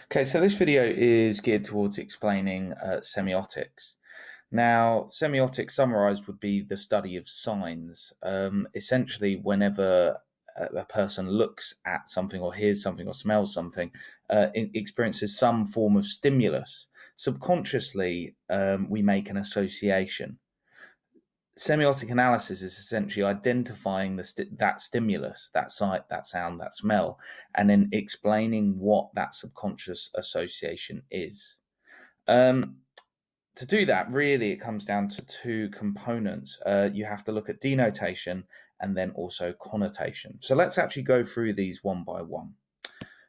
Okay, so this video is geared towards explaining semiotics. Now, semiotics summarized would be the study of signs. Essentially, whenever a person looks at something or hears something or smells something, it experiences some form of stimulus. Subconsciously, we make an association. Semiotic analysis is essentially identifying that stimulus, that sight, that sound, that smell, and then explaining what that subconscious association is. To do that, really, it comes down to two components. You have to look at denotation and then also connotation. So let's actually go through these one by one.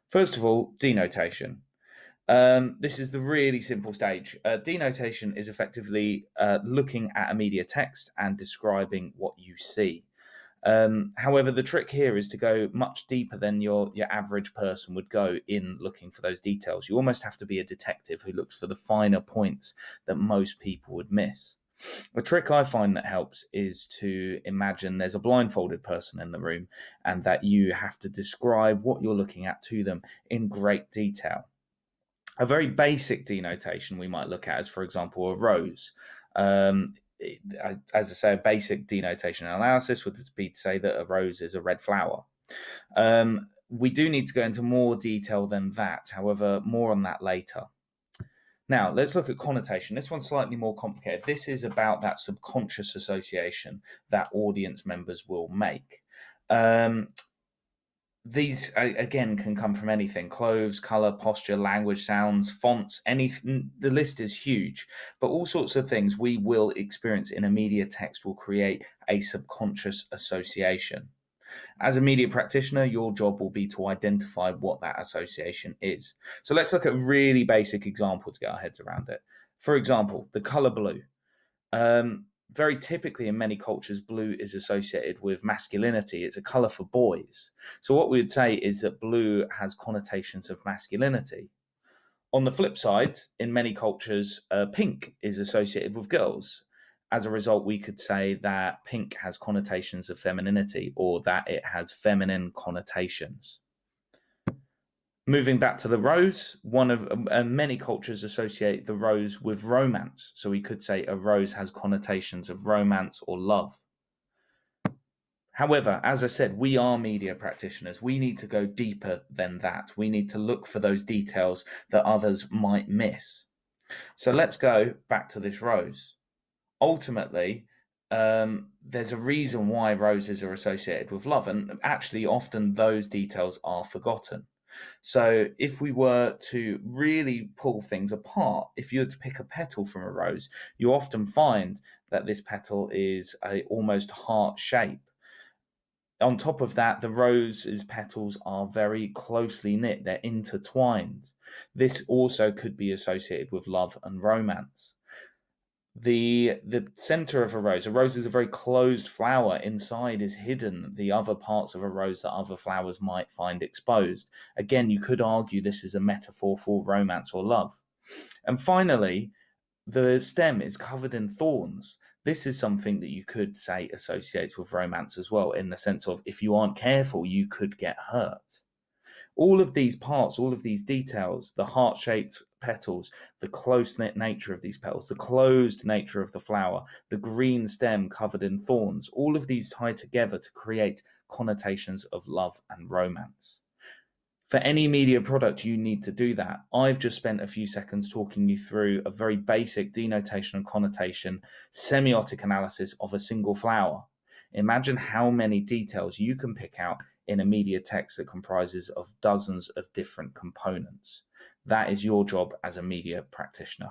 First of all, denotation. This is the really simple stage. Denotation is effectively looking at a media text and describing what you see. However, the trick here is to go much deeper than your average person would go in looking for those details. You almost have to be a detective who looks for the finer points that most people would miss. The trick I find that helps is to imagine there's a blindfolded person in the room and that you have to describe what you're looking at to them in great detail. A very basic denotation we might look at is, for example, a rose. As I say, a basic denotation analysis would be to say that a rose is a red flower. We do need to go into more detail than that. However, more on that later. Now, let's look at connotation. This one's slightly more complicated. This is about that subconscious association that audience members will make. These, again, can come from anything: clothes, color, posture, language, sounds, fonts, anything. The list is huge, but all sorts of things we will experience in a media text will create a subconscious association. As a media practitioner, your job will be to identify what that association is. So let's look at a really basic example to get our heads around it. For example, the color blue. Very typically in many cultures, blue is associated with masculinity. It's a color for boys. So what we would say is that blue has connotations of masculinity. On the flip side, in many cultures, pink is associated with girls. As a result, we could say that pink has connotations of femininity, or that it has feminine connotations. Moving back to the rose, one of many cultures associate the rose with romance. So we could say a rose has connotations of romance or love. However, as I said, we are media practitioners. We need to go deeper than that. We need to look for those details that others might miss. So let's go back to this rose. Ultimately, there's a reason why roses are associated with love, and actually often those details are forgotten. So if we were to really pull things apart, if you were to pick a petal from a rose, you often find that this petal is a almost heart shape. On top of that, the rose's petals are very closely knit, they're intertwined. This also could be associated with love and romance. The center of a rose is a very closed flower. Inside is hidden the other parts of a rose that other flowers might find exposed. Again, you could argue this is a metaphor for romance or love. And finally, the stem is covered in thorns. This is something that you could say associates with romance as well, in the sense of if you aren't careful, you could get hurt. All of these parts, all of these details, the heart-shaped petals, the close-knit nature of these petals, the closed nature of the flower, the green stem covered in thorns, all of these tie together to create connotations of love and romance. For any media product, you need to do that. I've just spent a few seconds talking you through a very basic denotation and connotation semiotic analysis of a single flower. Imagine how many details you can pick out in a media text that comprises of dozens of different components. That is your job as a media practitioner.